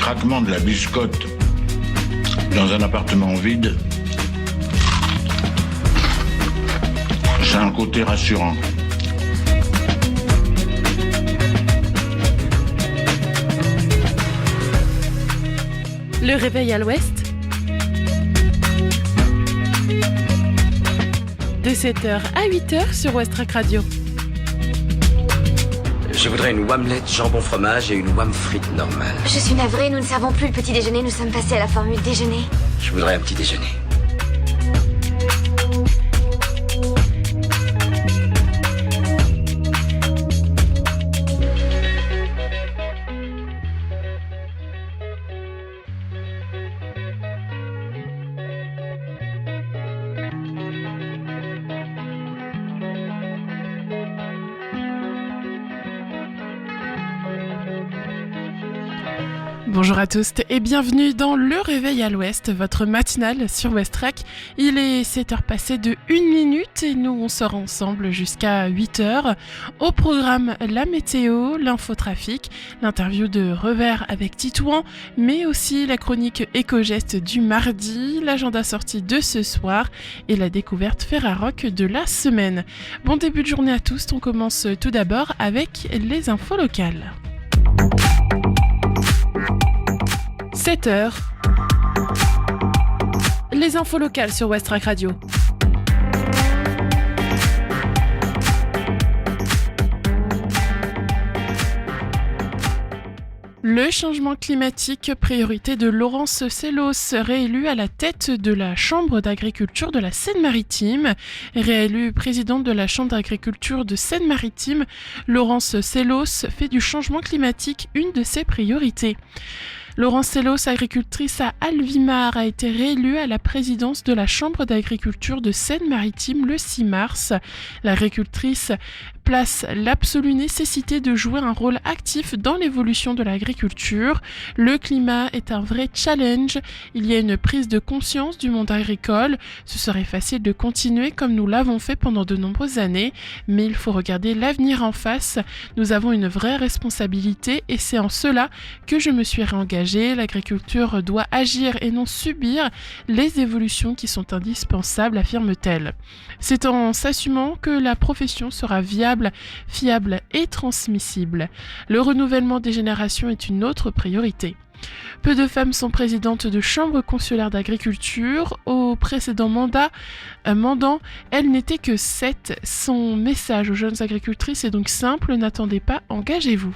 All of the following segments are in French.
craquement de la biscotte dans un appartement vide, c'est un côté rassurant. Le réveil à l'ouest, de 7h à 8h sur Westrack Radio. Je voudrais une omelette jambon fromage et une wham frite normale. Je suis navrée, nous ne servons plus le petit déjeuner, nous sommes passés à la formule déjeuner. Je voudrais un petit déjeuner. Bonjour à tous et bienvenue dans Le Réveil à l'Ouest, votre matinale sur Westrack. Il est 7h passées de 1 minute et nous on sera ensemble jusqu'à 8h. Au programme, la météo, l'infotrafic, l'interview de Revers avec Titouan, mais aussi la chronique éco-geste du mardi, l'agenda sorti de ce soir et la découverte Ferrarock de la semaine. Bon début de journée à tous, on commence tout d'abord avec les infos locales. 7h. Les infos locales sur Westrack Radio. Le changement climatique, priorité de Laurence Sellos, réélue à la tête de la Chambre d'agriculture de la Seine-Maritime. Réélue présidente de la Chambre d'agriculture de Seine-Maritime, Laurence Sellos fait du changement climatique une de ses priorités. Laurence Sellos, agricultrice à Alvimar, a été réélue à la présidence de la Chambre d'agriculture de Seine-Maritime le 6 mars. L'agricultrice place l'absolue nécessité de jouer un rôle actif dans l'évolution de l'agriculture. Le climat est un vrai challenge. Il y a une prise de conscience du monde agricole. Ce serait facile de continuer comme nous l'avons fait pendant de nombreuses années, mais il faut regarder l'avenir en face. Nous avons une vraie responsabilité et c'est en cela que je me suis réengagée. L'agriculture doit agir et non subir les évolutions qui sont indispensables, affirme-t-elle. C'est en s'assumant que la profession sera viable, fiable et transmissible. Le renouvellement des générations est une autre priorité. Peu de femmes sont présidentes de chambres consulaires d'agriculture. Au précédent mandat, elles n'étaient que 7. Son message aux jeunes agricultrices est donc simple, n'attendez pas, engagez-vous.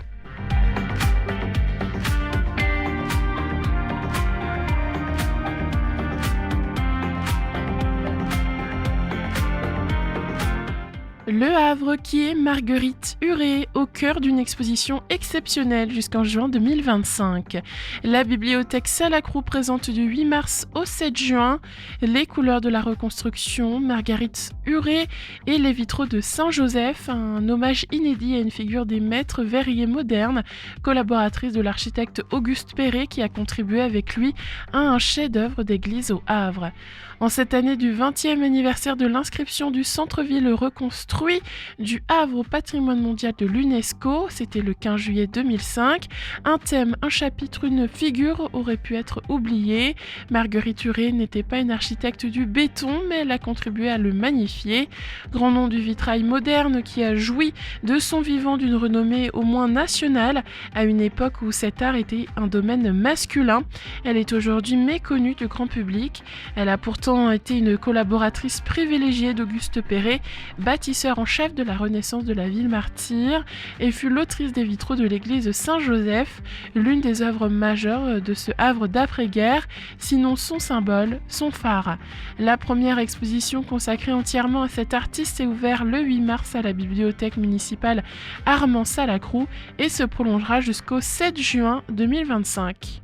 Le Havre, qui est Marguerite Huré, au cœur d'une exposition exceptionnelle jusqu'en juin 2025. La bibliothèque Salacrou présente du 8 mars au 7 juin les couleurs de la reconstruction, Marguerite Huré et les vitraux de Saint-Joseph, un hommage inédit à une figure des maîtres verriers modernes, collaboratrice de l'architecte Auguste Perret qui a contribué avec lui à un chef-d'œuvre d'église au Havre. En cette année du 20e anniversaire de l'inscription du centre-ville reconstruit du Havre au patrimoine mondial de l'UNESCO, c'était le 15 juillet 2005, un thème, un chapitre, une figure aurait pu être oublié. Marguerite Huré n'était pas une architecte du béton, mais elle a contribué à le magnifier. Grand nom du vitrail moderne qui a joui de son vivant d'une renommée au moins nationale, à une époque où cet art était un domaine masculin. Elle est aujourd'hui méconnue du grand public. Elle a pourtant été une collaboratrice privilégiée d'Auguste Perret, bâtisseur en chef de la Renaissance de la ville martyre, et fut l'autrice des vitraux de l'église Saint-Joseph, l'une des œuvres majeures de ce Havre d'après-guerre, sinon son symbole, son phare. La première exposition consacrée entièrement à cet artiste est ouverte le 8 mars à la bibliothèque municipale Armand Salacrou et se prolongera jusqu'au 7 juin 2025.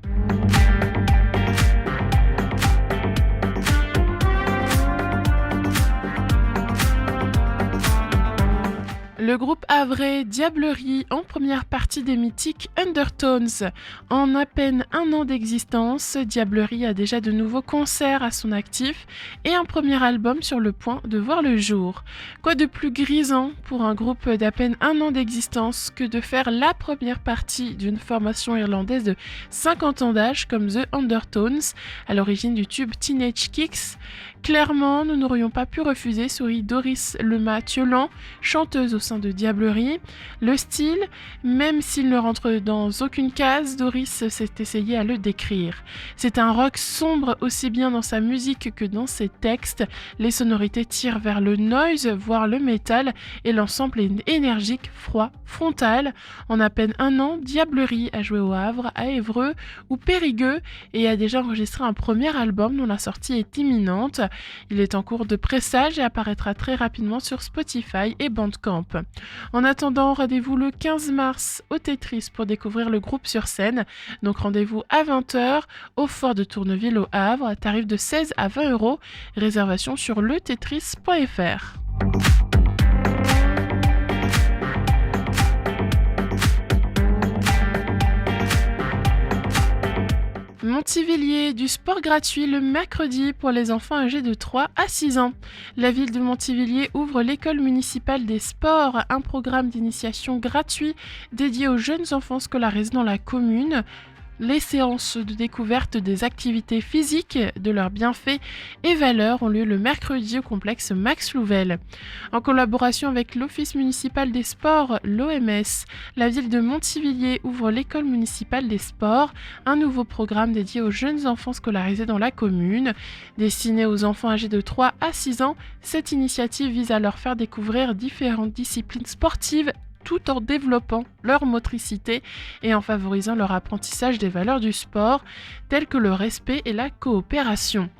Le groupe havrais Diablerie en première partie des mythiques Undertones. En à peine un an d'existence, Diablerie a déjà de nouveaux concerts à son actif et un premier album sur le point de voir le jour. Quoi de plus grisant pour un groupe d'à peine un an d'existence que de faire la première partie d'une formation irlandaise de 50 ans d'âge comme The Undertones, à l'origine du tube Teenage Kicks. Clairement, nous n'aurions pas pu refuser, sourit Doris Lema-Thiolan, chanteuse au sein de Diablerie. Le style, même s'il ne rentre dans aucune case, Doris s'est essayé à le décrire. C'est un rock sombre aussi bien dans sa musique que dans ses textes. Les sonorités tirent vers le noise, voire le métal, et l'ensemble est énergique, froid, frontal. En à peine un an, Diablerie a joué au Havre, à Évreux ou Périgueux et a déjà enregistré un premier album dont la sortie est imminente. Il est en cours de pressage et apparaîtra très rapidement sur Spotify et Bandcamp. En attendant, rendez-vous le 15 mars au Tetris pour découvrir le groupe sur scène. Donc rendez-vous à 20h au Fort de Tourneville au Havre, tarif de 16 à 20 €. Réservation sur letetris.fr. Montivilliers, du sport gratuit le mercredi pour les enfants âgés de 3 à 6 ans. La ville de Montivilliers ouvre l'école municipale des sports, un programme d'initiation gratuit dédié aux jeunes enfants scolarisés dans la commune. Les séances de découverte des activités physiques, de leurs bienfaits et valeurs ont lieu le mercredi au complexe Max Louvel. En collaboration avec l'Office municipal des sports, l'OMS, la ville de Montivilliers ouvre l'école municipale des sports, un nouveau programme dédié aux jeunes enfants scolarisés dans la commune. Destiné aux enfants âgés de 3 à 6 ans, cette initiative vise à leur faire découvrir différentes disciplines sportives tout en développant leur motricité et en favorisant leur apprentissage des valeurs du sport, telles que le respect et la coopération.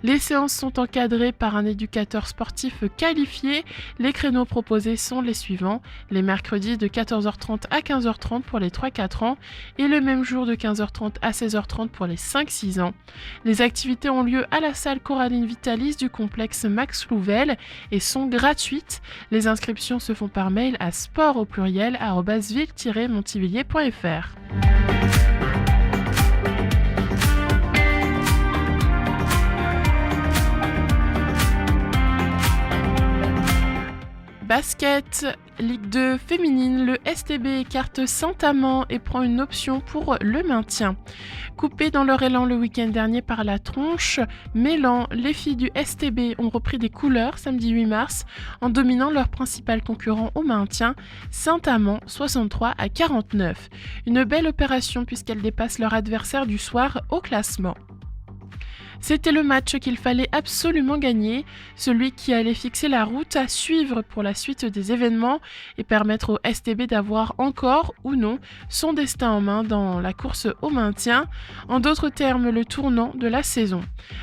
Les séances sont encadrées par un éducateur sportif qualifié. Les créneaux proposés sont les suivants: les mercredis de 14h30 à 15h30 pour les 3-4 ans et le même jour de 15h30 à 16h30 pour les 5-6 ans. Les activités ont lieu à la salle Coraline Vitalis du complexe Max Louvel et sont gratuites. Les inscriptions se font par mail à sport@ville-montivilliers.fr. Basket, Ligue 2 féminine, le STB écarte Saint-Amand et prend une option pour le maintien. Coupées dans leur élan le week-end dernier par la tronche, Mélan, les filles du STB ont repris des couleurs samedi 8 mars en dominant leur principal concurrent au maintien, Saint-Amand 63 à 49. Une belle opération puisqu'elles dépassent leur adversaire du soir au classement. C'était le match qu'il fallait absolument gagner, celui qui allait fixer la route à suivre pour la suite des événements et permettre au STB d'avoir encore ou non son destin en main dans la course au maintien, en d'autres termes le tournant de la saison.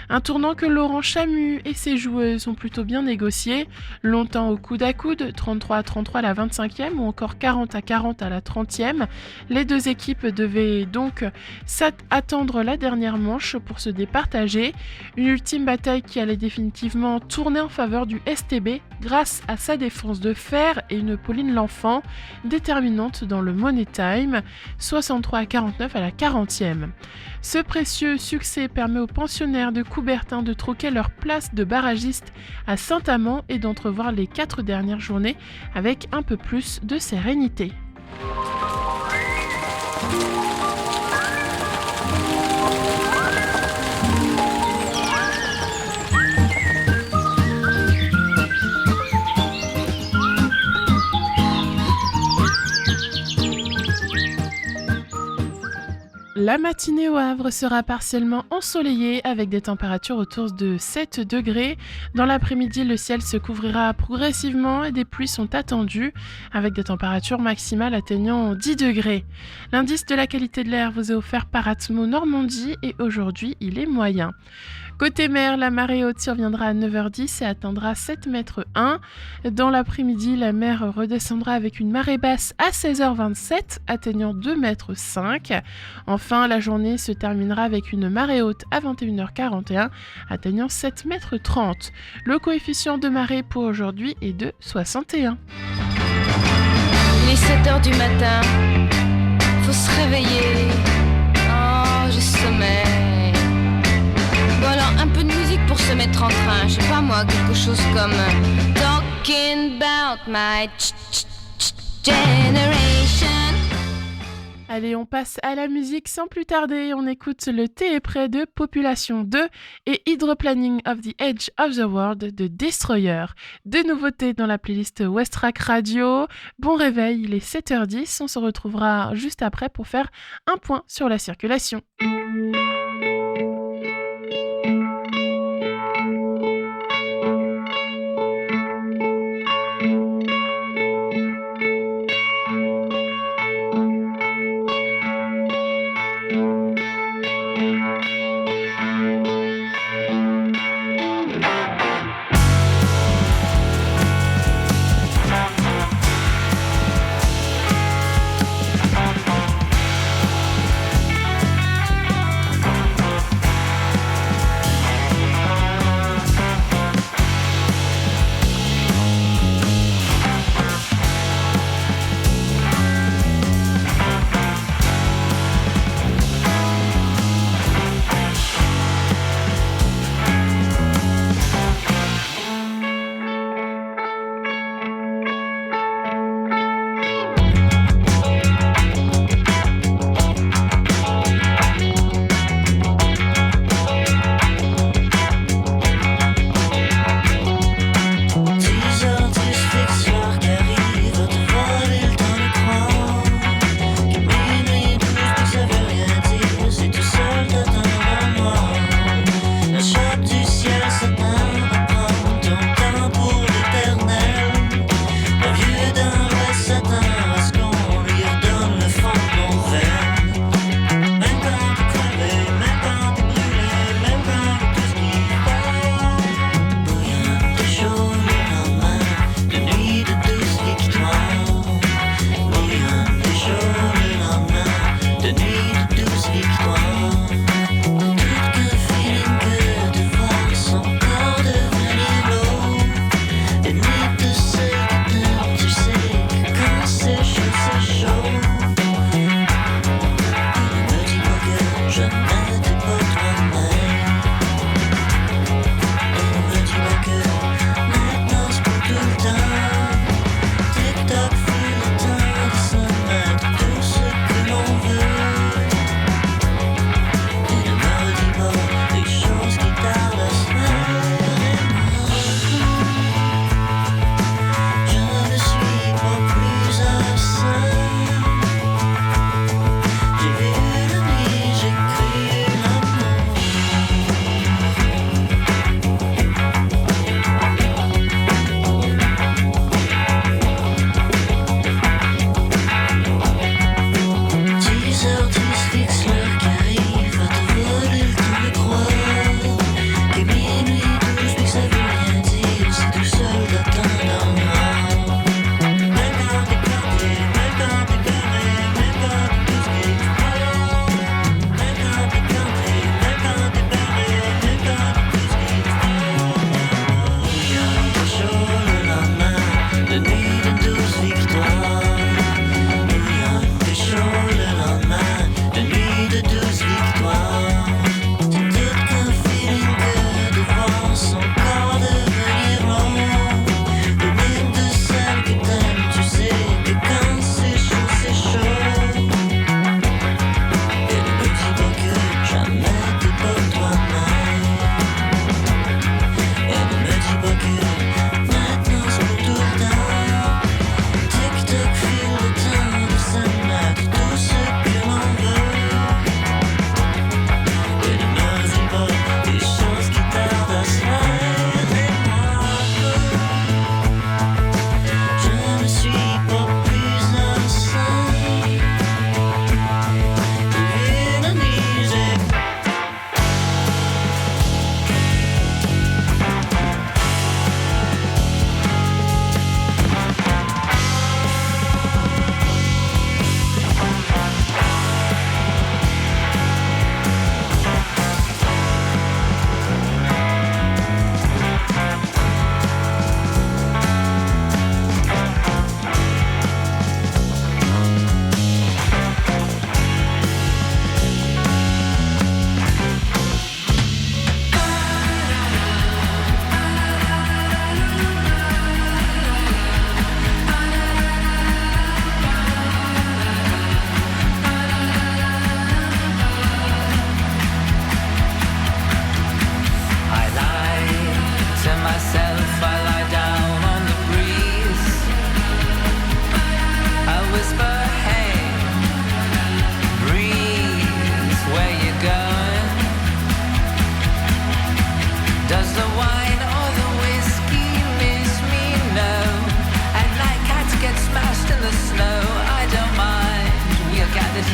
Un tournant que Laurent Chamu et ses joueuses ont plutôt bien négocié, longtemps au coude à coude, 33 à 33 à la 25e ou encore 40 à 40 à la 30e. Les deux équipes devaient donc attendre la dernière manche pour se départager. Une ultime bataille qui allait définitivement tourner en faveur du STB grâce à sa défense de fer et une Pauline L'Enfant déterminante dans le Money Time, 63 à 49 à la 40e. Ce précieux succès permet aux pensionnaires de Coubertin de troquer leur place de barragiste à Saint-Amand et d'entrevoir les 4 dernières journées avec un peu plus de sérénité. La matinée au Havre sera partiellement ensoleillée avec des températures autour de 7 degrés. Dans l'après-midi, le ciel se couvrira progressivement et des pluies sont attendues avec des températures maximales atteignant 10 degrés. L'indice de la qualité de l'air vous est offert par Atmo Normandie et aujourd'hui, il est moyen. Côté mer, la marée haute surviendra à 9h10 et atteindra 7 mètres 1. Dans l'après-midi, la mer redescendra avec une marée basse à 16h27, atteignant 2 mètres 5. Enfin, la journée se terminera avec une marée haute à 21h41, atteignant 7 mètres 30. Le coefficient de marée pour aujourd'hui est de 61. est 7h du matin. Faut se réveiller. Oh, j'ai sommeil. Bon alors, un peu de musique pour se mettre en train. Je sais pas moi, quelque chose comme Talking about my generation. Allez, on passe à la musique sans plus tarder. On écoute Le thé est prêt de Population 2 et Hydroplanning of the Edge of the World de Destroyer. Deux nouveautés dans la playlist Westrack Radio. Bon réveil, il est 7h10. On se retrouvera juste après pour faire un point sur la circulation.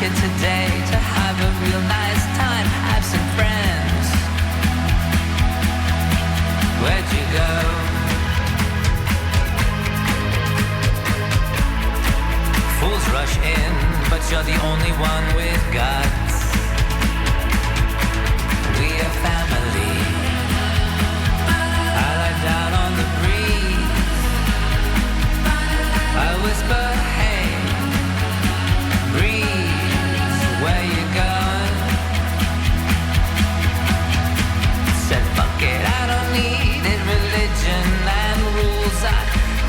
kid today to have a real nice time. Absent friends, where'd you go? Fools rush in, but you're the only one with guts. We are family. I lie down on the breeze. I whisper, hey, breeze, where you going? Said, fuck it, I don't need it, religion and rules. I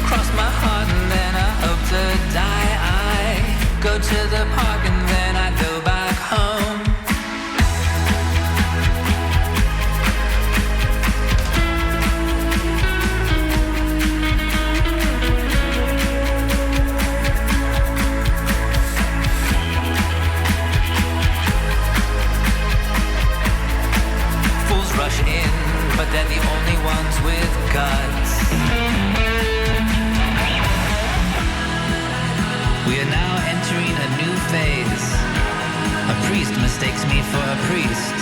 cross my heart and then I hope to die. I go to the park and then I go back home. Fools rush in, but they're the only ones with guts. We are now entering a new phase. A priest mistakes me for a priest,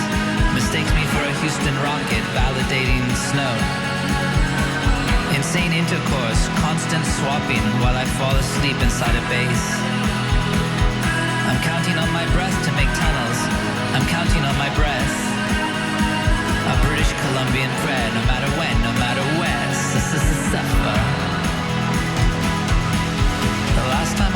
mistakes me for a Houston rocket validating snow. Insane intercourse, constant swapping while I fall asleep inside a base. I'm counting on my breath to make tunnels. I'm counting on my breath. A British Columbian prayer, no matter when, no matter where. Suffer. The last time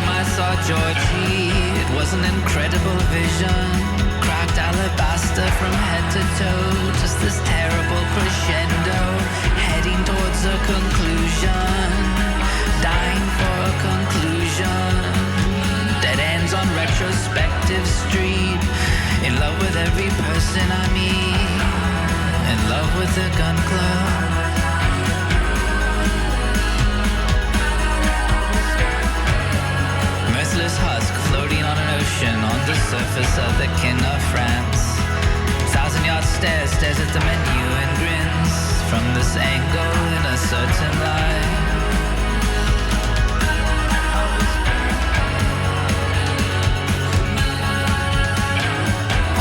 I saw Georgie, it was an incredible vision. Cracked alabaster from head to toe, just this terrible crescendo, heading towards a conclusion, dying for a conclusion. Dead ends on retrospective street, in love with every person I meet, in love with the gun club. Merciless husk floating on an ocean on the surface of the kin of France. 1,000-yard stare stares at the menu and grins from this angle in a certain light.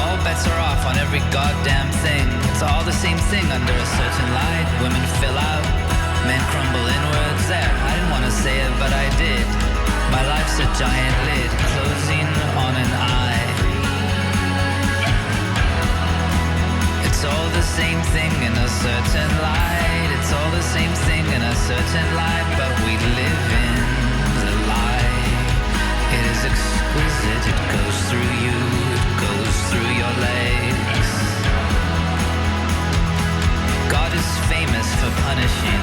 All bets are off on every goddamn thing. It's all the same thing under a certain light. Women fill out, men crumble inwards. There, I didn't want to say it, but I did. My life's a giant lid closing on an eye. It's all the same thing in a certain light. It's all the same thing in a certain light, but we live in the light. It is exquisite, it goes through you, it goes through your legs. God is famous for punishing.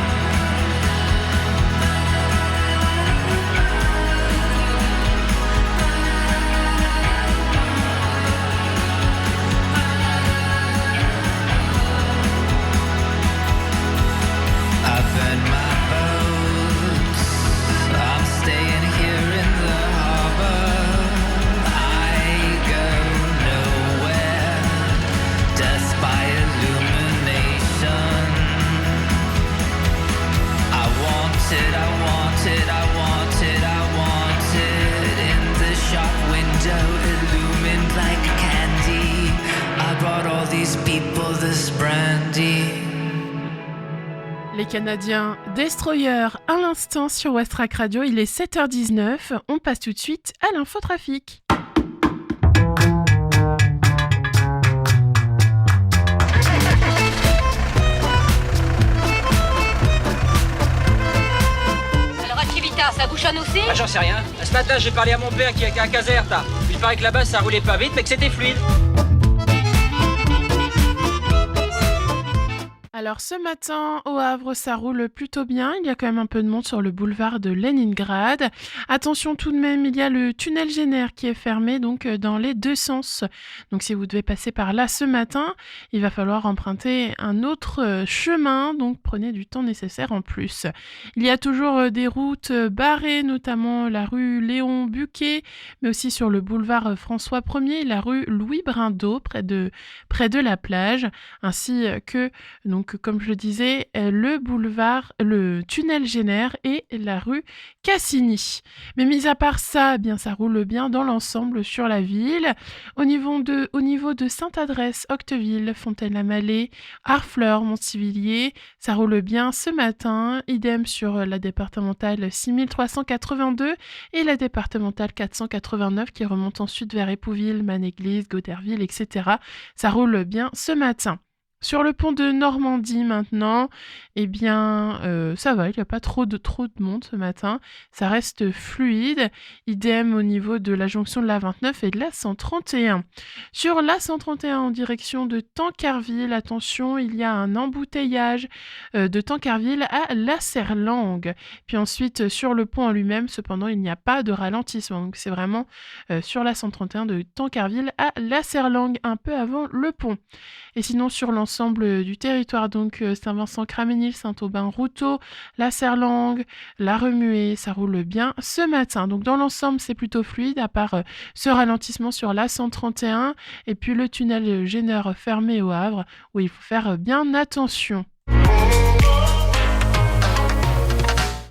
Les Canadiens Destroyer à l'instant sur Westrack Radio, il est 7h19, on passe tout de suite à l'infotrafic. Alors Activita, ça bouchonne aussi? Ah, j'en sais rien. Ce matin j'ai parlé à mon père qui est à Caserta. Il paraît que là-bas ça roulait pas vite mais que c'était fluide. Alors ce matin, au Havre, ça roule plutôt bien. Il y a quand même un peu de monde sur le boulevard de Leningrad. Attention tout de même, il y a le tunnel Jenner qui est fermé donc dans les deux sens. Donc si vous devez passer par là ce matin, il va falloir emprunter un autre chemin. Donc prenez du temps nécessaire en plus. Il y a toujours des routes barrées, notamment la rue Léon Buquet, mais aussi sur le boulevard François 1er, la rue Louis Brindeau, près de la plage, ainsi que donc comme je le disais, le tunnel Jenner et la rue Cassini. Mais mis à part ça, eh bien ça roule bien dans l'ensemble sur la ville. Au niveau de Sainte-Adresse, Octeville, Fontaine-la-Mallée, Harfleur, Montivilliers, ça roule bien ce matin. Idem sur la départementale 6382 et la départementale 489 qui remonte ensuite vers Épouville, Manéglise, Goderville, etc. Ça roule bien ce matin. Sur le pont de Normandie maintenant, eh bien ça va, il n'y a pas trop de monde ce matin, ça reste fluide, idem au niveau de la jonction de la 29 et de la 131. Sur la 131 en direction de Tancarville, attention, il y a un embouteillage de Tancarville à La Serlangue. Puis ensuite sur le pont en lui-même, cependant il n'y a pas de ralentissement, donc c'est vraiment sur la 131 de Tancarville à La Serlangue, un peu avant le pont. Et sinon sur l'ensemble du territoire, donc Saint-Vincent-Craménil, Saint-Aubin-Routot, La Serlangue, La Remuée, ça roule bien ce matin. Donc dans l'ensemble, c'est plutôt fluide, à part ce ralentissement sur la 131 et puis le tunnel Jenner fermé au Havre, où il faut faire bien attention.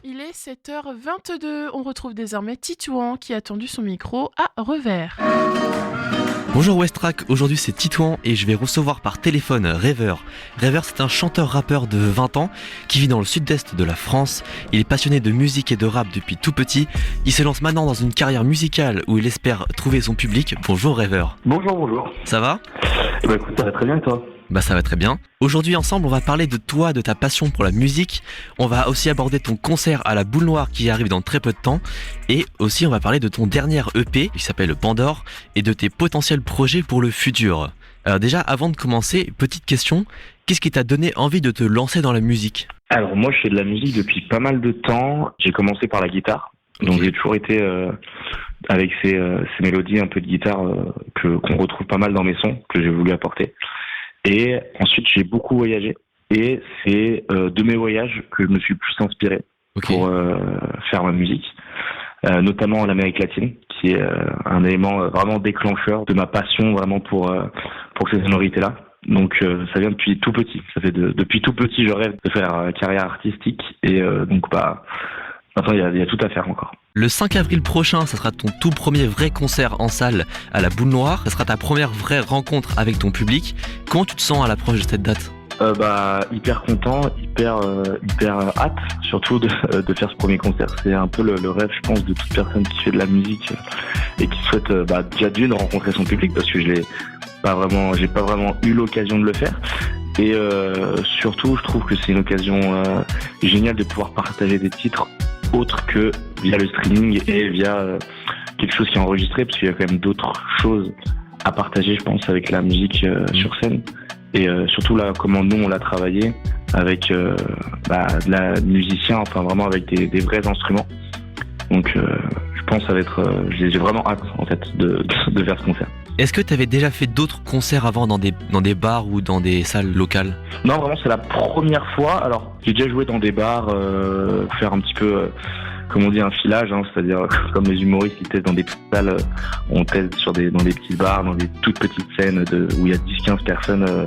Il est 7h22, on retrouve désormais Titouan qui a tendu son micro à revers. Bonjour Westrack, aujourd'hui c'est Titouan et je vais recevoir par téléphone Rêveur. Rêveur, c'est un chanteur-rappeur de 20 ans qui vit dans le sud-est de la France. Il est passionné de musique et de rap depuis tout petit. Il se lance maintenant dans une carrière musicale où il espère trouver son public. Bonjour Rêveur. Bonjour. Ça va ? Bah écoute, ça va très bien et toi ? Bah ça va très bien. Aujourd'hui ensemble on va parler de toi, de ta passion pour la musique. On va aussi aborder ton concert à la Boule Noire qui arrive dans très peu de temps. Et aussi on va parler de ton dernier EP qui s'appelle Pandore et de tes potentiels projets pour le futur. Alors déjà avant de commencer, petite question, qu'est-ce qui t'a donné envie de te lancer dans la musique ? Alors moi je fais de la musique depuis pas mal de temps. J'ai commencé par la guitare. Donc j'ai toujours été avec ces mélodies un peu de guitare qu'on retrouve pas mal dans mes sons, que j'ai voulu apporter. Et ensuite, j'ai beaucoup voyagé. Et c'est de mes voyages que je me suis plus inspiré pour faire ma musique, notamment en Amérique latine, qui est un élément vraiment déclencheur de ma passion vraiment pour ces sonorités-là. Donc ça vient depuis tout petit. Ça fait depuis tout petit, je rêve de faire carrière artistique. Et donc maintenant, il y a tout à faire encore. Le 5 avril prochain, ça sera ton tout premier vrai concert en salle à la Boule Noire. Ça sera ta première vraie rencontre avec ton public. Comment tu te sens à l'approche de cette date ? Hyper content, hyper hâte, surtout de faire ce premier concert. C'est un peu le rêve, je pense, de toute personne qui fait de la musique et qui souhaite déjà d'une rencontrer son public, parce que j'ai pas vraiment eu l'occasion de le faire. Et surtout, je trouve que c'est une occasion géniale de pouvoir partager des titres autres que via le streaming et via quelque chose qui est enregistré, parce qu'il y a quand même d'autres choses à partager, je pense, avec la musique sur scène. Et surtout là, comment nous on l'a travaillé avec de la musicien, enfin vraiment avec des vrais instruments. Donc je pense que ça va être, j'ai vraiment hâte en fait de faire ce concert. Est-ce que tu avais déjà fait d'autres concerts avant dans des bars ou dans des salles locales ? Non, vraiment c'est la première fois. Alors j'ai déjà joué dans des bars, faire un petit peu comme on dit un filage, c'est-à-dire comme les humoristes ils testent dans des petites salles, on teste dans des petits bars, dans des toutes petites scènes où il y a 10-15 personnes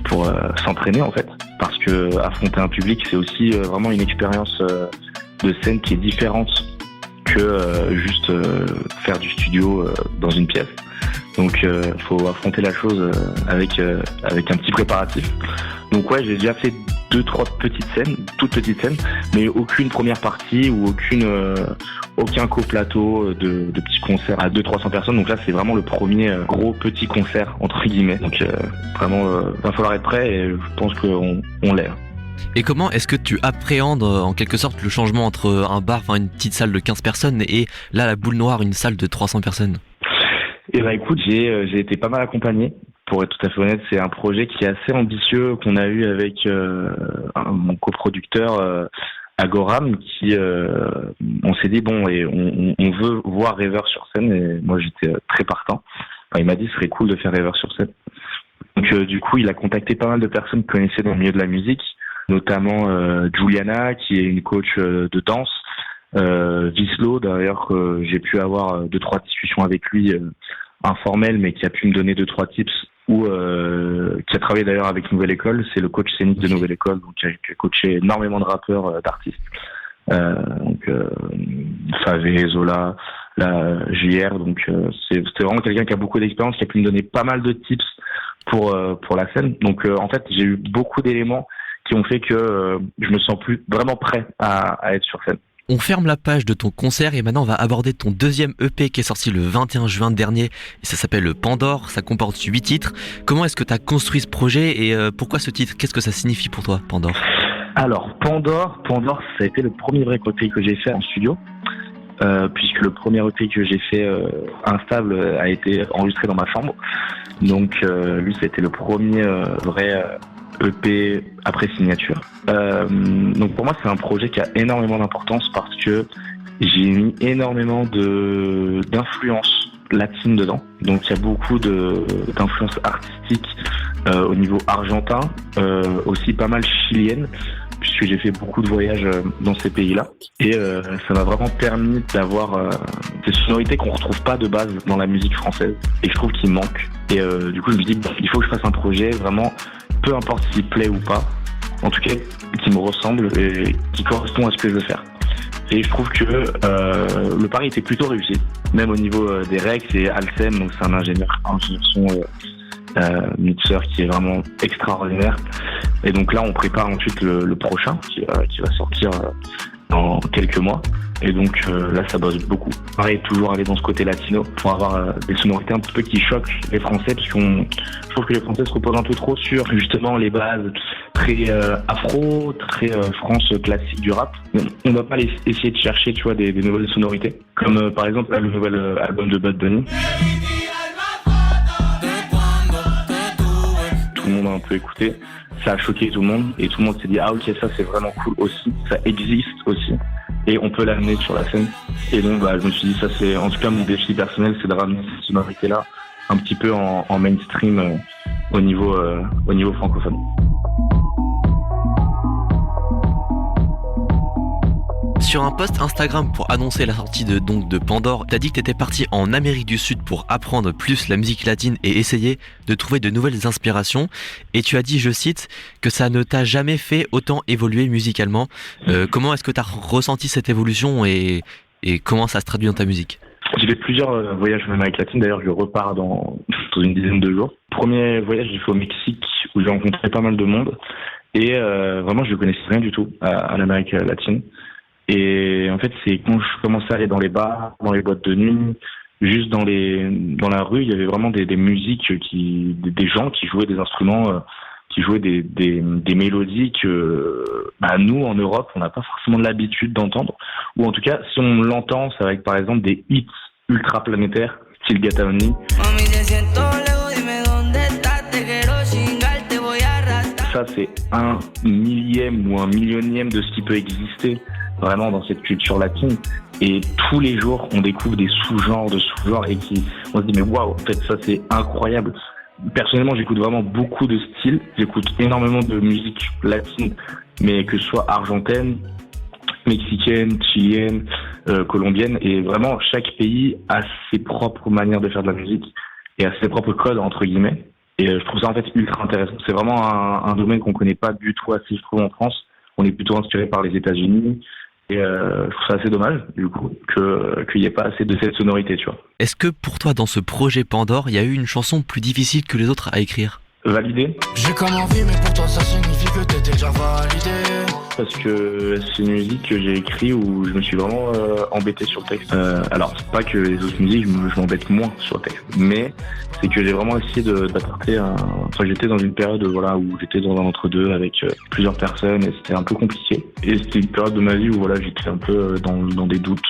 pour s'entraîner en fait. Parce que affronter un public c'est aussi vraiment une expérience de scène qui est différente que juste faire du studio dans une pièce. Donc faut affronter la chose avec un petit préparatif. Donc ouais, j'ai déjà fait 2-3 toutes petites scènes, mais aucune première partie ou aucun co-plateau de petits concerts à 200-300 personnes. Donc là, c'est vraiment le premier gros petit concert entre guillemets. Donc vraiment, va falloir être prêt et je pense qu'on l'est. Et comment est-ce que tu appréhendes en quelque sorte le changement entre un bar, une petite salle de 15 personnes et là la Boule Noire, une salle de 300 personnes ? Écoute, j'ai été pas mal accompagné Pour être tout à fait honnête, c'est un projet qui est assez ambitieux qu'on a eu avec mon coproducteur Agoram, qui on s'est dit bon, et on veut voir Rêveur sur scène, et moi j'étais très partant. Enfin, il m'a dit ce serait cool de faire Rêveur sur scène. Donc du coup, il a contacté pas mal de personnes qu'il connaissait dans le milieu de la musique, notamment Juliana, qui est une coach de danse, Vislo d'ailleurs, que j'ai pu avoir 2-3 discussions avec lui informelles, mais qui a pu me donner 2-3 tips, ou qui a travaillé d'ailleurs avec Nouvelle École, c'est le coach scénique de Nouvelle École, donc qui a coaché énormément de rappeurs, d'artistes, donc Favé, Zola, la JR, donc c'était vraiment quelqu'un qui a beaucoup d'expérience, qui a pu me donner pas mal de tips pour la scène. Donc en fait, j'ai eu beaucoup d'éléments qui ont fait que je me sens plus vraiment prêt à être sur scène. On ferme la page de ton concert et maintenant on va aborder ton deuxième EP qui est sorti le 21 juin dernier. Et ça s'appelle Pandore, ça comporte 8 titres. Comment est-ce que tu as construit ce projet et pourquoi ce titre? Qu'est-ce que ça signifie pour toi, Pandore? Alors, Pandore, ça a été le premier vrai EP que j'ai fait en studio. Puisque le premier EP que j'ai fait instable a été enregistré dans ma chambre. Donc lui, ça a été le premier vrai EP après signature. Donc pour moi, c'est un projet qui a énormément d'importance parce que j'ai mis énormément d'influences latines dedans. Donc il y a beaucoup d'influences artistiques au niveau argentin, aussi pas mal chilienne, puisque j'ai fait beaucoup de voyages dans ces pays-là. Et ça m'a vraiment permis d'avoir des sonorités qu'on retrouve pas de base dans la musique française et que je trouve qu'il manque. Et du coup, je me dis, il faut que je fasse un projet vraiment, peu importe s'il plaît ou pas, en tout cas, qui me ressemble et qui correspond à ce que je veux faire. Et je trouve que le pari était plutôt réussi, même au niveau des règles. C'est Alcem, donc c'est un ingénieur son mixeur qui est vraiment extraordinaire. Et donc là, on prépare ensuite le prochain qui va sortir dans quelques mois. Et donc là, ça bosse beaucoup. Pareil, toujours aller dans ce côté latino pour avoir des sonorités un petit peu qui choquent les Français, parce je trouve que les Français se reposent un peu trop sur justement les bases très afro, très France classique du rap. On va pas essayer de chercher, tu vois, des nouvelles sonorités, comme par exemple le nouvel album de Bad Bunny. Tout le monde a un peu écouté, ça a choqué tout le monde et tout le monde s'est dit ah ok, ça c'est vraiment cool aussi, ça existe aussi et on peut l'amener sur la scène. Et donc je me suis dit ça, c'est en tout cas mon défi personnel, c'est de ramener cette sonorité là un petit peu en mainstream au niveau francophone. Sur un post Instagram pour annoncer la sortie de Pandore, t'as dit que t'étais parti en Amérique du Sud pour apprendre plus la musique latine et essayer de trouver de nouvelles inspirations. Et tu as dit, je cite, que ça ne t'a jamais fait autant évoluer musicalement. Comment est-ce que t'as ressenti cette évolution et comment ça se traduit dans ta musique? J'ai fait plusieurs voyages en Amérique latine, d'ailleurs je repars dans une dizaine de jours. Premier voyage, j'ai fait au Mexique où j'ai rencontré pas mal de monde et vraiment je ne connaissais rien du tout à l'Amérique latine. Et en fait, c'est quand je commençais à aller dans les bars, dans les boîtes de nuit, juste dans la rue, il y avait vraiment des musiques des gens qui jouaient des instruments, qui jouaient des mélodies que nous en Europe, on n'a pas forcément l'habitude d'entendre. Ou en tout cas, si on l'entend, ça va être par exemple des hits ultra planétaires, style Gata Only. Ça, c'est 1/1000 ou 1/100000 de ce qui peut exister vraiment dans cette culture latine. Et tous les jours, on découvre des sous-genres et on se dit mais waouh, en fait ça c'est incroyable. Personnellement, j'écoute vraiment beaucoup de styles, j'écoute énormément de musique latine, mais que ce soit argentine, mexicaine, chilienne, colombienne, et vraiment chaque pays a ses propres manières de faire de la musique et a ses propres codes entre guillemets. Et je trouve ça en fait ultra intéressant. C'est vraiment un domaine qu'on connaît pas du tout assez, je trouve, en France. On est plutôt inspiré par les États-Unis. Et je trouve ça assez dommage, du coup, qu'il n'y ait pas assez de cette sonorité, tu vois. Est-ce que pour toi, dans ce projet Pandore, il y a eu une chanson plus difficile que les autres à écrire? Validé. J'ai comme envie, mais pour toi ça signifie que t'es déjà validé. Parce que c'est une musique que j'ai écrite où je me suis vraiment embêté sur le texte. Alors, c'est pas que les autres musiques, je m'embête moins sur le texte. Mais c'est que j'ai vraiment essayé d'apporter Enfin, j'étais dans une période où j'étais dans un entre-deux avec plusieurs personnes et c'était un peu compliqué. Et c'était une période de ma vie où j'étais un peu dans des doutes.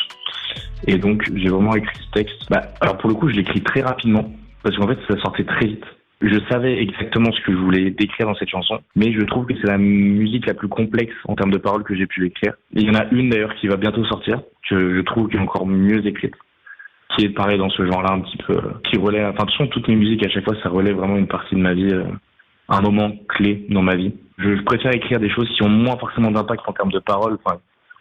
Et donc, j'ai vraiment écrit ce texte. Alors, pour le coup, je l'ai écrit très rapidement. Parce qu'en fait, ça sortait très vite. Je savais exactement ce que je voulais décrire dans cette chanson, mais je trouve que c'est la musique la plus complexe en termes de paroles que j'ai pu écrire. Et il y en a une d'ailleurs qui va bientôt sortir, que je trouve qui est encore mieux écrite, qui est pareil dans ce genre-là un petit peu, qui relève, enfin de toute façon toutes mes musiques à chaque fois ça relève vraiment une partie de ma vie, un moment clé dans ma vie. Je préfère écrire des choses qui ont moins forcément d'impact en termes de paroles, enfin,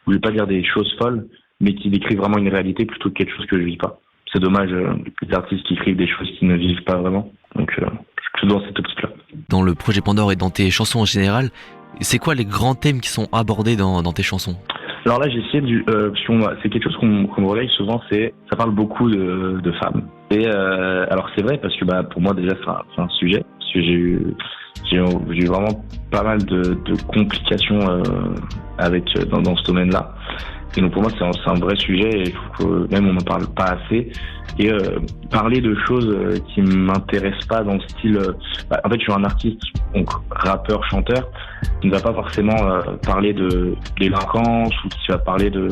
je vais pas dire des choses folles, mais qui décrivent vraiment une réalité plutôt que quelque chose que je vis pas. C'est dommage, les artistes qui écrivent des choses qui ne vivent pas vraiment, donc je suis dans cette optique-là. Dans le projet Pandore et dans tes chansons en général, c'est quoi les grands thèmes qui sont abordés dans tes chansons ? Alors là, j'ai essayé c'est quelque chose qu'on me relaye souvent, ça parle beaucoup de femmes. Et alors c'est vrai parce que pour moi déjà c'est un sujet, parce que j'ai eu vraiment pas mal de complications dans ce domaine-là. Et donc pour moi c'est un vrai sujet et il faut que même on n'en parle pas assez. Et parler de choses qui m'intéressent pas dans le style... en fait je suis un artiste, donc rappeur, chanteur, qui ne va pas forcément parler de délinquance ou qui va parler de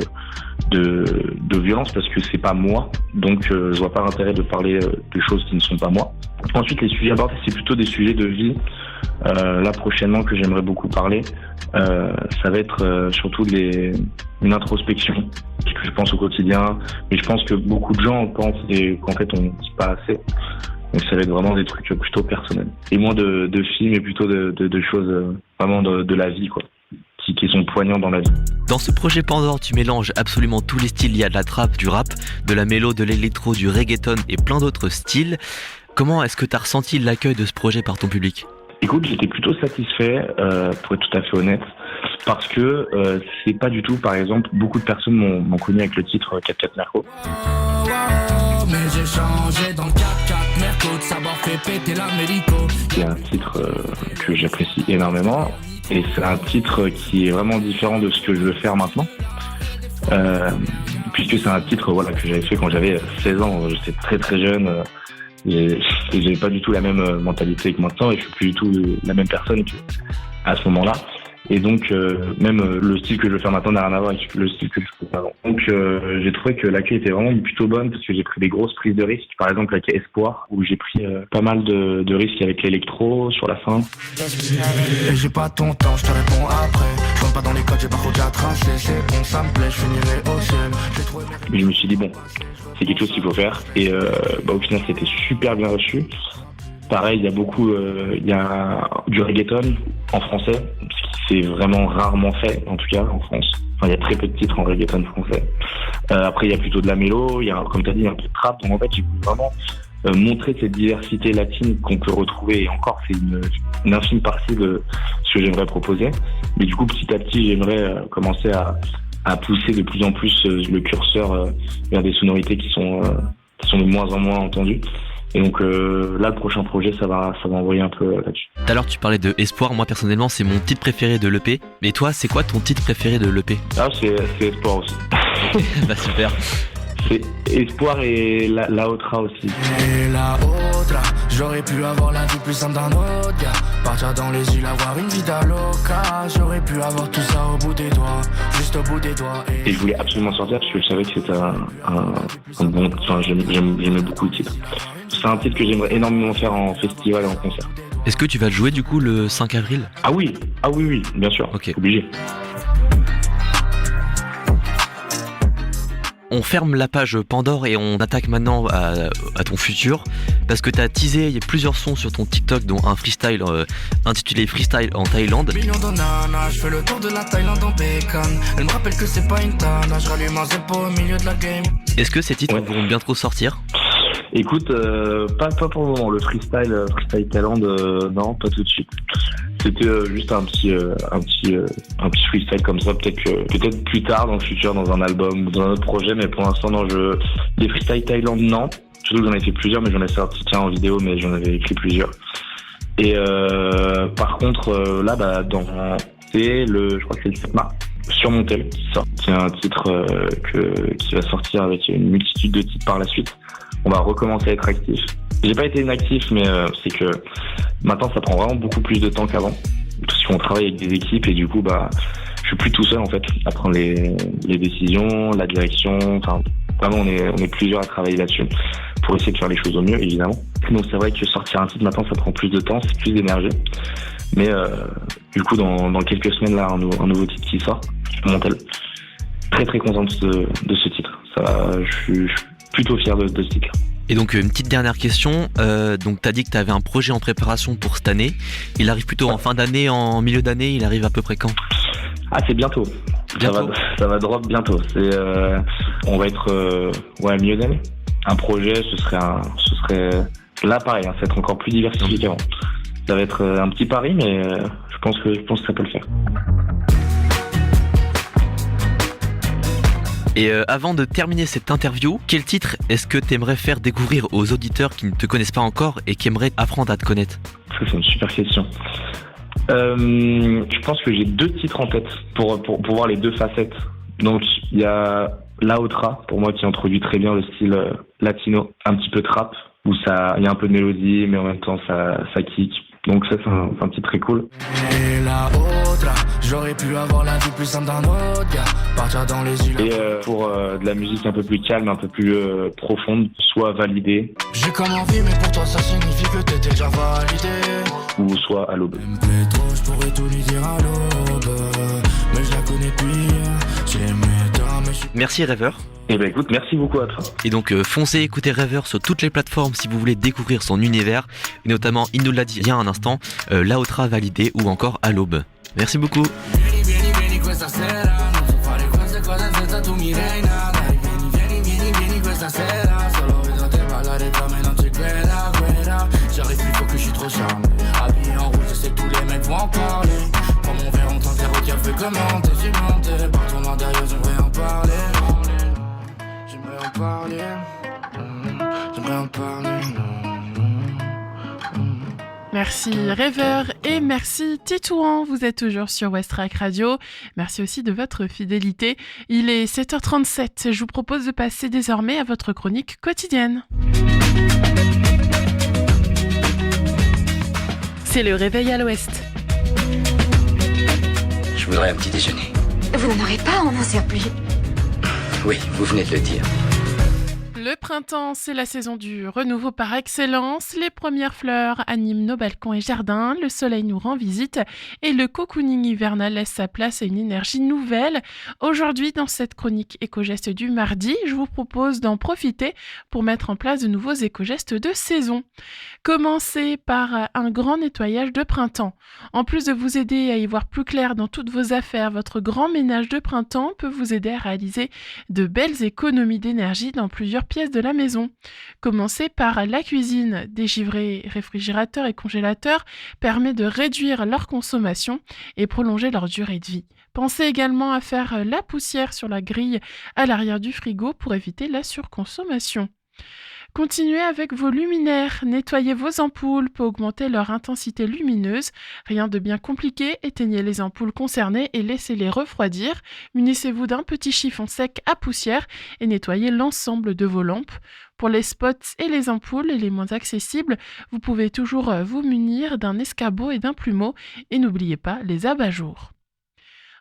violence parce que c'est pas moi. Donc je vois pas l'intérêt de parler de choses qui ne sont pas moi. Ensuite les sujets abordés c'est plutôt des sujets de vie. Là prochainement que j'aimerais beaucoup parler, ça va être surtout une introspection que je pense au quotidien, mais je pense que beaucoup de gens pensent et qu'en fait on ne dit pas assez. Donc ça va être vraiment des trucs plutôt personnels et moins de films et plutôt de choses vraiment de la vie quoi, qui sont poignants dans la vie. Dans ce projet Pandore, tu mélanges absolument tous les styles. Il y a de la trap, du rap, de la mélo, de l'électro, du reggaeton et plein d'autres styles. Comment est-ce que tu as ressenti l'accueil de ce projet par ton public ? Écoute, j'étais plutôt satisfait, pour être tout à fait honnête, parce que c'est pas du tout, par exemple, beaucoup de personnes m'ont connu avec le titre 4-4 Merco. Mais j'ai changé dans le 4-4 Merco, de savoir fait péter l'Américo. C'est un titre que j'apprécie énormément, et c'est un titre qui est vraiment différent de ce que je veux faire maintenant. Puisque c'est un titre que j'avais fait quand j'avais 16 ans, j'étais très très jeune. Et j'avais pas du tout la même mentalité que maintenant et je suis plus du tout la même personne à ce moment-là. Et donc même le style que je veux faire maintenant n'a rien à voir avec le style que je faisais avant. Donc j'ai trouvé que l'accueil était vraiment plutôt bonne parce que j'ai pris des grosses prises de risques. Par exemple avec Espoir où j'ai pris pas mal de risques avec l'électro sur la fin. Et j'ai pas ton temps, je te réponds après. Je rentre pas dans les codes, j'ai pas trop à tracer. C'est bon, ça me plaît, je finirai au ciel. Mais je me suis dit bon, c'est quelque chose qu'il faut faire et au final c'était super bien reçu. Pareil, il y a beaucoup, il y a du reggaeton en français, ce qui c'est vraiment rarement fait, en tout cas en France. Enfin, il y a très peu de titres en reggaeton français. Après, il y a plutôt de la mélo, il y a, comme tu as dit, un peu de trap. Donc en fait, j'ai voulu vraiment montrer cette diversité latine qu'on peut retrouver. Et encore, c'est une infime partie de ce que j'aimerais proposer. Mais du coup, petit à petit, j'aimerais commencer à pousser de plus en plus le curseur vers des sonorités qui sont de moins en moins entendues. Et donc là, le prochain projet, ça va envoyer un peu là-dessus. Tout à l'heure, tu parlais de Espoir. Moi, personnellement, c'est mon titre préféré de l'EP. Mais toi, c'est quoi ton titre préféré de l'EP ? Ah, c'est Espoir aussi. Bah super. C'est Espoir et la Otra aussi. Et la Otra, j'aurais pu avoir la vie plus simple d'un autre gars. Partir dans les îles, avoir une vida loca. J'aurais pu avoir tout ça au bout des doigts, juste au bout des doigts. Et je voulais absolument sortir parce que je savais que c'était un bon... Enfin, j'aimais beaucoup le titre. C'est un titre que j'aimerais énormément faire en festival et en concert. Est-ce que tu vas le jouer du coup le 5 avril ? Ah oui, bien sûr, ok. Obligé. On ferme la page Pandore et on attaque maintenant à ton futur parce que tu as teasé plusieurs sons sur ton TikTok dont un freestyle intitulé Freestyle en Thaïlande. Millions de nanas, je fais le tour de la Thaïlande en bacon. Elle me rappelle que c'est pas une tana, je rallume un zépo au milieu de la game. Est-ce que ces titres vont bientôt sortir ? Écoute, pas pour le moment. Le freestyle Thaïlande, non, pas tout de suite. C'était juste un petit freestyle comme ça, peut-être plus tard dans le futur, dans un album ou dans un autre projet, mais pour l'instant, non, les freestyle Thaïlande, non. Surtout que j'en ai fait plusieurs, mais j'en ai sorti en vidéo, mais j'en avais écrit plusieurs. Et par contre, là, je crois que c'est le 7 mars, Sur mon tel qui sort. C'est un titre qui va sortir avec une multitude de titres par la suite. On va recommencer à être actif. J'ai pas été inactif, mais c'est que maintenant ça prend vraiment beaucoup plus de temps qu'avant. Parce qu'on travaille avec des équipes et du coup, je suis plus tout seul en fait à prendre les décisions, la direction. Enfin, Vraiment, on est plusieurs à travailler là-dessus pour essayer de faire les choses au mieux, évidemment. Donc c'est vrai que sortir un titre maintenant, ça prend plus de temps, c'est plus d'énergie. Mais du coup, dans quelques semaines, là, un nouveau titre qui sort, Montel. Très très contente de ce titre. Je suis plutôt fier de ce titre. Et donc une petite dernière question, donc t'as dit que t'avais un projet en préparation pour cette année. Il arrive plutôt en fin d'année, en milieu d'année, il arrive à peu près quand ? Ah, c'est bientôt. Ça va drop bientôt. On va être milieu d'année. Un projet, ce serait là pareil, ça va être encore plus diversifié qu'avant. Ça va être un petit pari, mais je pense que ça peut le faire. Et avant de terminer cette interview, quel titre est-ce que tu aimerais faire découvrir aux auditeurs qui ne te connaissent pas encore et qui aimeraient apprendre à te connaître ? Ça, c'est une super question. Je pense que j'ai 2 titres en tête pour voir les 2 facettes. Donc, il y a La Otra, pour moi, qui introduit très bien le style latino, un petit peu trap, où il y a un peu de mélodie, mais en même temps, ça kick. Donc ça, c'est un titre très cool. Et la Otra, j'aurais pu avoir la vie plus simple d'un autre gars, partir dans les îles. Et pour de la musique un peu plus calme, un peu plus profonde, soit Validé. J'ai comme envie, mais pour toi ça signifie que t'étais déjà validé. Ou soit À l'aube. Elle me plaît trop, je pourrais tout lui dire à l'aube, mais je la connais pire. Merci Rêveur. Eh ben écoute, merci beaucoup à toi. Et donc foncez écouter Rêveur sur toutes les plateformes si vous voulez découvrir son univers, et notamment, il nous l'a dit il y a un instant, La Otra Validé ou encore À l'aube. Merci beaucoup. J'arrive plus faut que je suis trop charmé. Habillé en rouge, je sais que tous les mecs vont en parler. Prends mon verre, on t'enterre au café, comment t'es cimenté. Par ton intérieur, j'aimerais en parler. J'aimerais en parler. J'aimerais en parler. Merci Rêveur et merci Titouan, vous êtes toujours sur Westrack Radio. Merci aussi de votre fidélité. Il est 7h37, je vous propose de passer désormais à votre chronique quotidienne. C'est le réveil à l'ouest. Je voudrais un petit déjeuner. Vous n'en aurez pas en un surplus. Oui, vous venez de le dire. Le printemps, c'est la saison du renouveau par excellence. Les premières fleurs animent nos balcons et jardins, le soleil nous rend visite et le cocooning hivernal laisse sa place à une énergie nouvelle. Aujourd'hui, dans cette chronique éco-gestes du mardi, je vous propose d'en profiter pour mettre en place de nouveaux éco-gestes de saison. Commencez par un grand nettoyage de printemps. En plus de vous aider à y voir plus clair dans toutes vos affaires, votre grand ménage de printemps peut vous aider à réaliser de belles économies d'énergie dans plusieurs pièces de la maison. Commencez par la cuisine. Dégivrer réfrigérateur et congélateur permet de réduire leur consommation et prolonger leur durée de vie. Pensez également à faire la poussière sur la grille à l'arrière du frigo pour éviter la surconsommation. Continuez avec vos luminaires. Nettoyer vos ampoules peut augmenter leur intensité lumineuse. Rien de bien compliqué, éteignez les ampoules concernées et laissez-les refroidir. Munissez-vous d'un petit chiffon sec à poussière et nettoyez l'ensemble de vos lampes. Pour les spots et les ampoules les moins accessibles, vous pouvez toujours vous munir d'un escabeau et d'un plumeau et n'oubliez pas les abat-jours.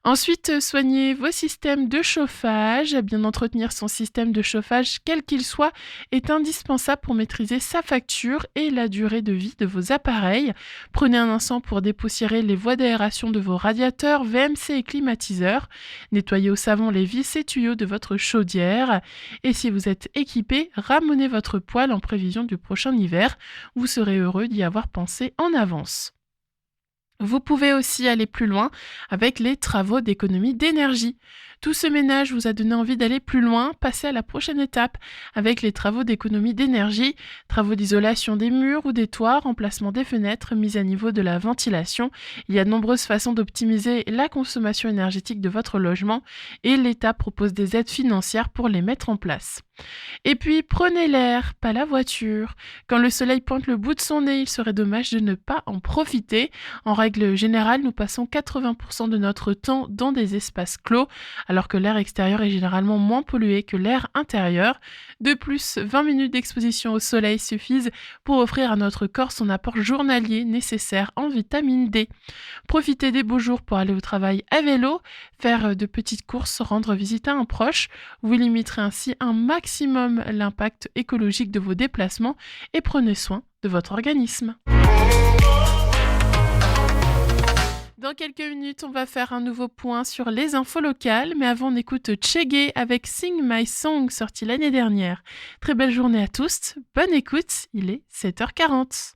Ensuite, soignez vos systèmes de chauffage. Bien entretenir son système de chauffage, quel qu'il soit, est indispensable pour maîtriser sa facture et la durée de vie de vos appareils. Prenez un instant pour dépoussiérer les voies d'aération de vos radiateurs, VMC et climatiseurs. Nettoyez au savon les vis et tuyaux de votre chaudière. Et si vous êtes équipé, ramenez votre poêle en prévision du prochain hiver. Vous serez heureux d'y avoir pensé en avance. Vous pouvez aussi aller plus loin avec les travaux d'économie d'énergie. Tout ce ménage vous a donné envie d'aller plus loin, passez à la prochaine étape avec les travaux d'économie d'énergie, travaux d'isolation des murs ou des toits, remplacement des fenêtres, mise à niveau de la ventilation. Il y a de nombreuses façons d'optimiser la consommation énergétique de votre logement et l'État propose des aides financières pour les mettre en place. Et puis, prenez l'air, pas la voiture. Quand le soleil pointe le bout de son nez, il serait dommage de ne pas en profiter. En règle générale, nous passons 80% de notre temps dans des espaces clos. alors que l'air extérieur est généralement moins pollué que l'air intérieur. De plus, 20 minutes d'exposition au soleil suffisent pour offrir à notre corps son apport journalier nécessaire en vitamine D. Profitez des beaux jours pour aller au travail à vélo, faire de petites courses, rendre visite à un proche. Vous limiterez ainsi un maximum l'impact écologique de vos déplacements et prenez soin de votre organisme. Dans quelques minutes, on va faire un nouveau point sur les infos locales, mais avant on écoute Tchégué avec Sing My Song sorti l'année dernière. Très belle journée à tous, bonne écoute, il est 7h40.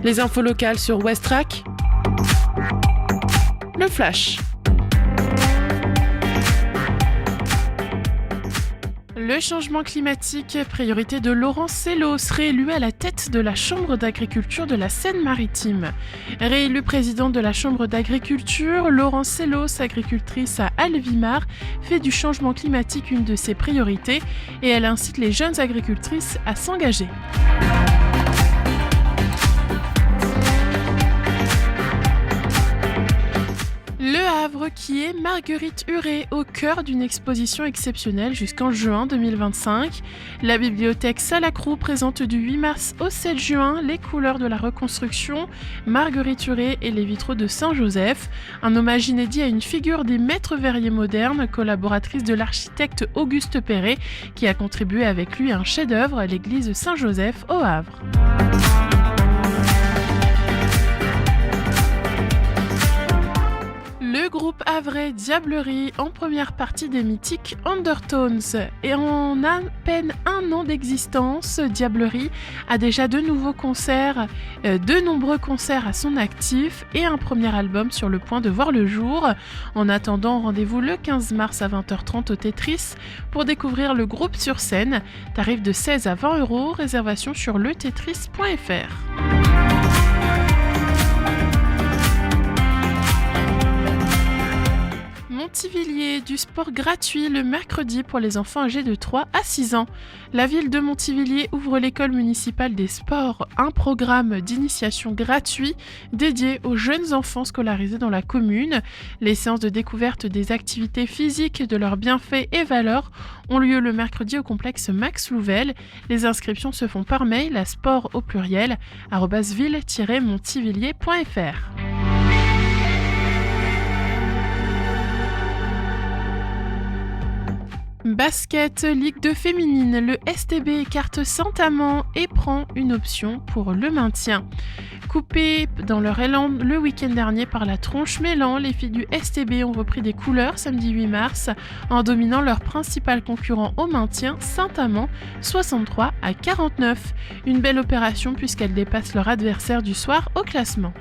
Les infos locales sur Westrack. Le flash. Le changement climatique, priorité de Laurent Sellos, réélu à la tête de la Chambre d'agriculture de la Seine-Maritime. Réélu président de la Chambre d'agriculture, Laurent Sellos, agricultrice à Alvimar, fait du changement climatique une de ses priorités et elle incite les jeunes agricultrices à s'engager. Le Havre qui est Marguerite Huret au cœur d'une exposition exceptionnelle jusqu'en juin 2025. La bibliothèque Salacrou présente du 8 mars au 7 juin les couleurs de la reconstruction, Marguerite Huret et les vitraux de Saint-Joseph. Un hommage inédit à une figure des maîtres verriers modernes, collaboratrice de l'architecte Auguste Perret, qui a contribué avec lui à un chef-d'œuvre, l'église Saint-Joseph au Havre. Le groupe havrais Diablerie en première partie des mythiques Undertones. Et en à peine un an d'existence, Diablerie a déjà de nombreux concerts à son actif et un premier album sur le point de voir le jour. En attendant, rendez-vous le 15 mars à 20h30 au Tetris pour découvrir le groupe sur scène. Tarif de 16 à 20 €, réservation sur letetris.fr. Montivilliers, du sport gratuit le mercredi pour les enfants âgés de 3 à 6 ans. La ville de Montivilliers ouvre l'école municipale des sports, un programme d'initiation gratuit dédié aux jeunes enfants scolarisés dans la commune. Les séances de découverte des activités physiques, de leurs bienfaits et valeurs ont lieu le mercredi au complexe Max Louvel. Les inscriptions se font par mail à sport au pluriel @ville-montivilliers.fr. Basket, Ligue 2 féminine, le STB écarte Saint-Amand et prend une option pour le maintien. Coupées dans leur élan le week-end dernier par la tronche mêlant, les filles du STB ont repris des couleurs samedi 8 mars en dominant leur principal concurrent au maintien, Saint-Amand, 63 à 49. Une belle opération puisqu'elles dépassent leur adversaire du soir au classement.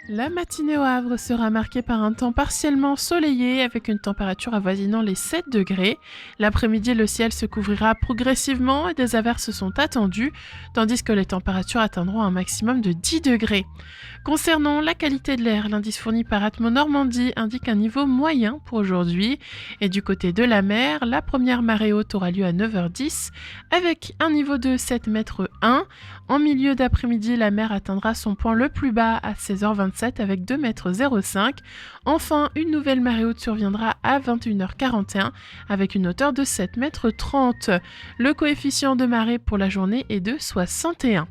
La matinée au Havre sera marquée par un temps partiellement ensoleillé avec une température avoisinant les 7 degrés. L'après-midi, le ciel se couvrira progressivement et des averses sont attendues, tandis que les températures atteindront un maximum de 10 degrés. Concernant la qualité de l'air, l'indice fourni par Atmo Normandie indique un niveau moyen pour aujourd'hui. Et du côté de la mer, la première marée haute aura lieu à 9h10 avec un niveau de 7 mètres 1. En milieu d'après-midi, la mer atteindra son point le plus bas à 16h27 avec 2 mètres 05. Enfin, une nouvelle marée haute surviendra à 21h41 avec une hauteur de 7 mètres 30. Le coefficient de marée pour la journée est de 61.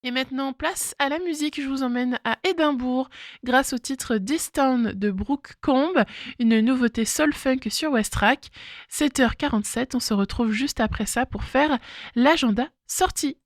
Et maintenant, place à la musique. Je vous emmène à Édimbourg grâce au titre This Town de Brooke Combe, une nouveauté soul-funk sur Westrack. 7h47, on se retrouve juste après ça pour faire l'agenda sortie.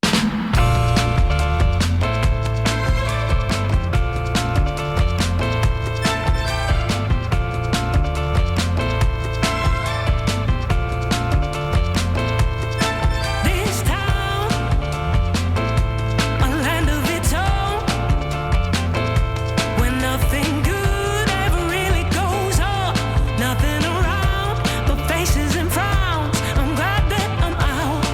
Faces and frowns, I'm glad that I'm out.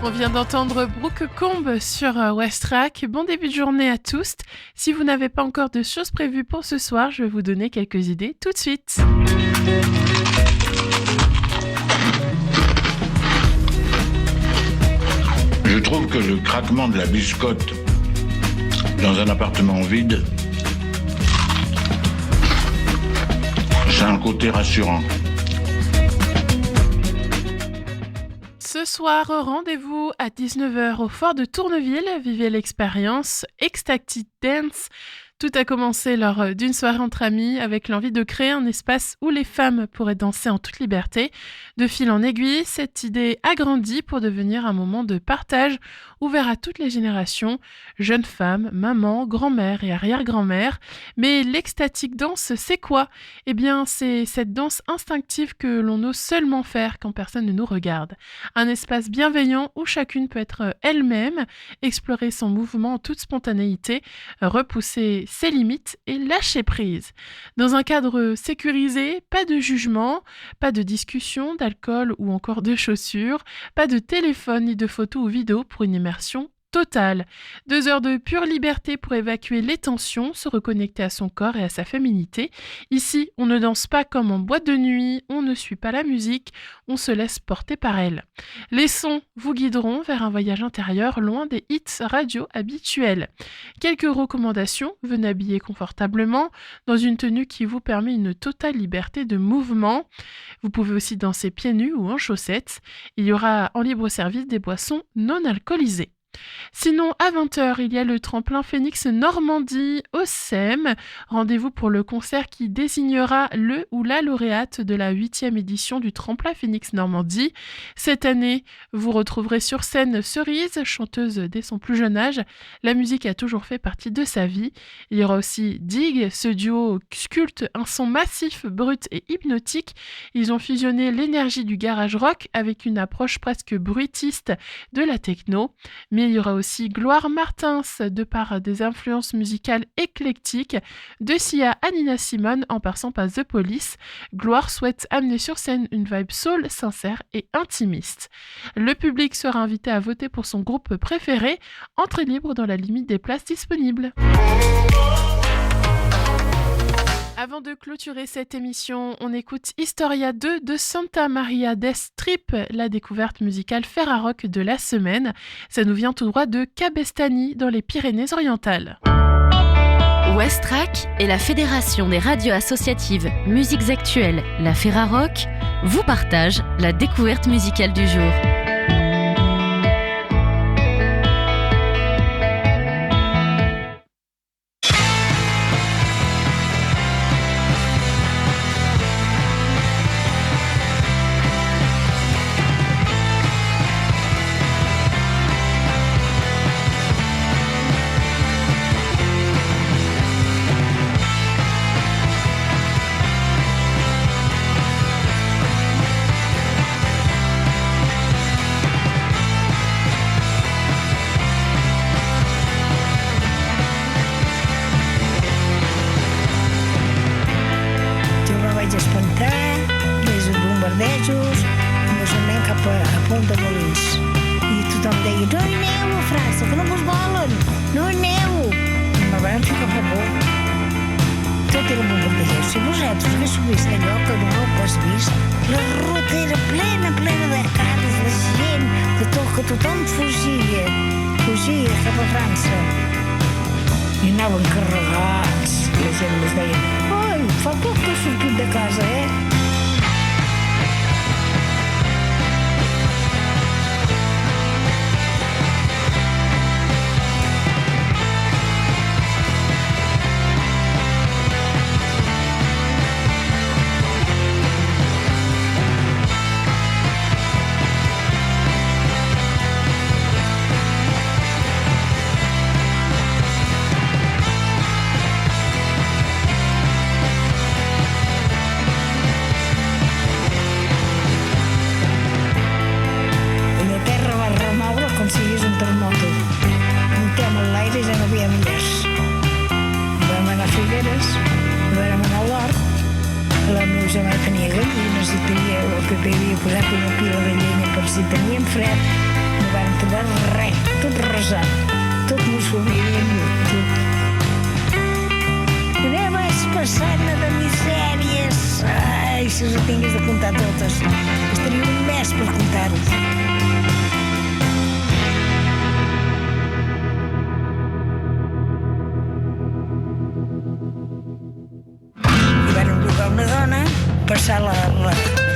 On vient d'entendre Brooke Combe sur Westrack. Bon début de journée à tous. Si vous n'avez pas encore de choses prévues pour ce soir, je vais vous donner quelques idées tout de suite. Je trouve que le craquement de la biscotte dans un appartement vide, c'est un côté rassurant. Ce soir, rendez-vous à 19h au Fort de Tourneville. Vivez l'expérience Ecstatic Dance. Tout a commencé lors d'une soirée entre amis avec l'envie de créer un espace où les femmes pourraient danser en toute liberté. De fil en aiguille, cette idée a grandi pour devenir un moment de partage ouvert à toutes les générations, jeunes femmes, mamans, grand-mères et arrière-grand-mères. Mais l'ecstatic dance, c'est quoi ? Eh bien, c'est cette danse instinctive que l'on ose seulement faire quand personne ne nous regarde. Un espace bienveillant où chacune peut être elle-même, explorer son mouvement en toute spontanéité, repousser ses limites et lâcher prise. Dans un cadre sécurisé, pas de jugement, pas de discussion, d'alcool ou encore de chaussures, pas de téléphone ni de photos ou vidéos pour une immersion totale. 2 heures de pure liberté pour évacuer les tensions, se reconnecter à son corps et à sa féminité. Ici, on ne danse pas comme en boîte de nuit, on ne suit pas la musique, on se laisse porter par elle. Les sons vous guideront vers un voyage intérieur loin des hits radio habituels. Quelques recommandations, venez habiller confortablement dans une tenue qui vous permet une totale liberté de mouvement. Vous pouvez aussi danser pieds nus ou en chaussettes. Il y aura en libre service des boissons non alcoolisées. Sinon, à 20h, il y a le tremplin Phoenix Normandie au SEM. Rendez-vous pour le concert qui désignera le ou la lauréate de la 8e édition du tremplin Phoenix Normandie. Cette année, vous retrouverez sur scène Cerise, chanteuse dès son plus jeune âge. La musique a toujours fait partie de sa vie. Il y aura aussi Dig, ce duo sculpte un son massif, brut et hypnotique. Ils ont fusionné l'énergie du garage rock avec une approche presque bruitiste de la techno. Mais il y aura aussi Gloire Martins, de par des influences musicales éclectiques, de Sia à Nina Simone en passant par The Police. Gloire souhaite amener sur scène une vibe soul, sincère et intimiste. Le public sera invité à voter pour son groupe préféré, entrée libre dans la limite des places disponibles. Avant de clôturer cette émission, on écoute Historia 2 de Santa Maria Death Trip, la découverte musicale Ferrarock de la semaine. Ça nous vient tout droit de Cabestany dans les Pyrénées-Orientales. Westrack et la Fédération des radios associatives Musiques Actuelles, la Ferrarock, vous partagent la découverte musicale du jour. tenia gallines i tenia el que havia posat una pila de llenya per si teníem fred. No vam trobar res, tot rosat, tot mussolini, tot. Anem passant de misèries. Ai, si les tingués de comptar totes, estaria un mes per comptar-ho. Una dona passar la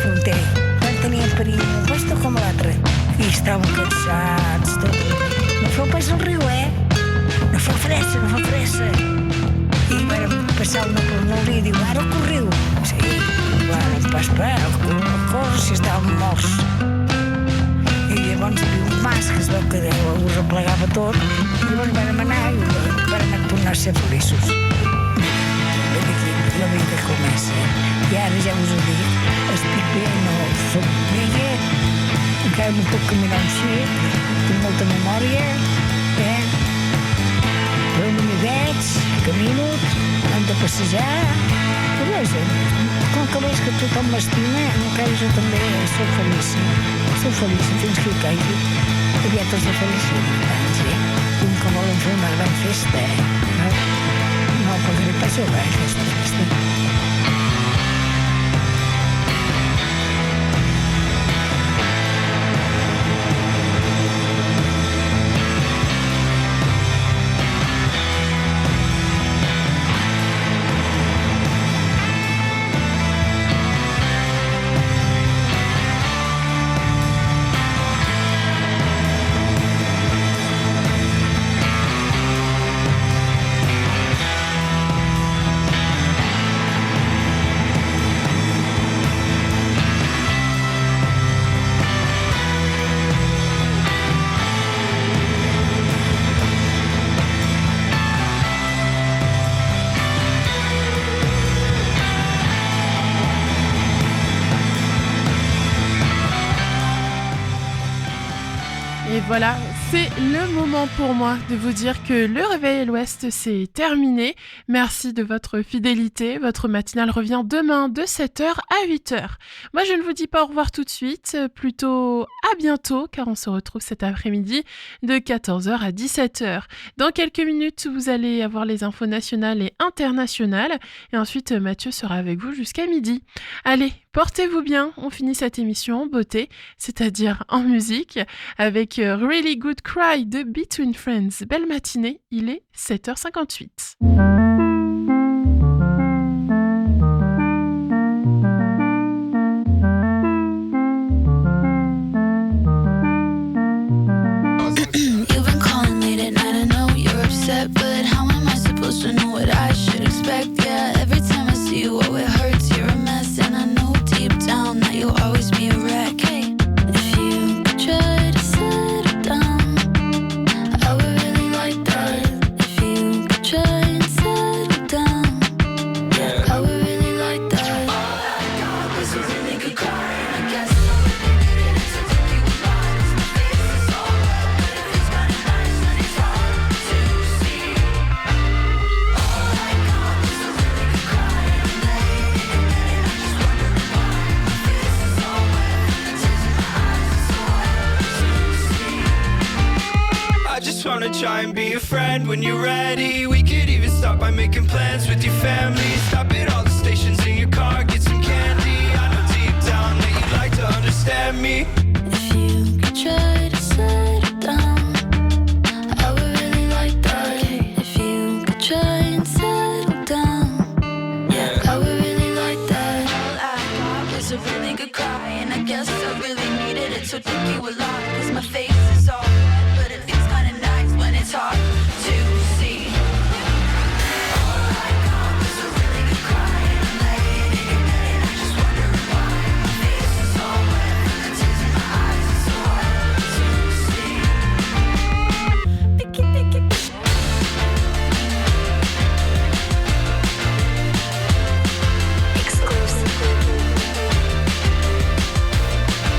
frontera. Quan tenia perill, un puesto com l'altre. I estàvem cansats, tot. No feu pas el riu, No fa fressa, no fa fressa. I vam passar una per una i diu, ara corriu. Sí, bueno, pas per el cos si estàvem morts. I llavors hi havia un mas que es veu que ho replegava tot. I llavors vam anar i vam tornar a ser feliços. La vida comença. I ara ja us ho dic, estic bé, no soc vella, encara no puc caminar un xic, tinc molta memòria, però no m'hi veig, camino, hem de passejar, però vaja, com que veig que tothom m'estima, encara jo també soc feliç fins que hi caigui, aviat els de felicitats, un que volen fer una gran festa, no pagaré pas jo, aquesta festa. Et voilà, c'est le moment pour moi de vous dire que le Réveil à l'Ouest, c'est terminé. Merci de votre fidélité. Votre matinale revient demain de 7h à 8h. Moi, je ne vous dis pas au revoir tout de suite, plutôt à bientôt, car on se retrouve cet après-midi de 14h à 17h. Dans quelques minutes, vous allez avoir les infos nationales et internationales. Et ensuite, Mathieu sera avec vous jusqu'à midi. Allez, portez-vous bien. On finit cette émission en beauté, c'est-à-dire en musique, avec Really Good Cry de Between Friends. Belle matinée, il est 7h58. You've been calling late at night, I know you're upset, but how am I supposed to know what I should expect? Yeah, every time I see you, oh it hurts, you're a mess, and I know deep down that you'll always be a wreck. Hey, if you could try to settle down, I would really like that. If you could try and settle down, yeah, I would really like that. All I got was a really good cry, and I guess I really needed it to take you alive. 'Cause my face is all red, but it feels kinda nice and it's hard to see. All I got was a really good cry, and I'm laying in bed and I'm just wondering why. My face is all wet and the tears in my eyes are so hard to see. I just wanna try and be a friend when you're ready. We could even start by making plans with your family. Stop at all the stations in your car, get some candy. I know deep down that you'd like to understand me. If you could try to settle down, I would really like that. If you could try and settle down, yeah, I would really like that. All I got was a really good cry, and I guess I really needed it to take you alive. 'Cause my face is all red, but it feels kinda nice when it's hard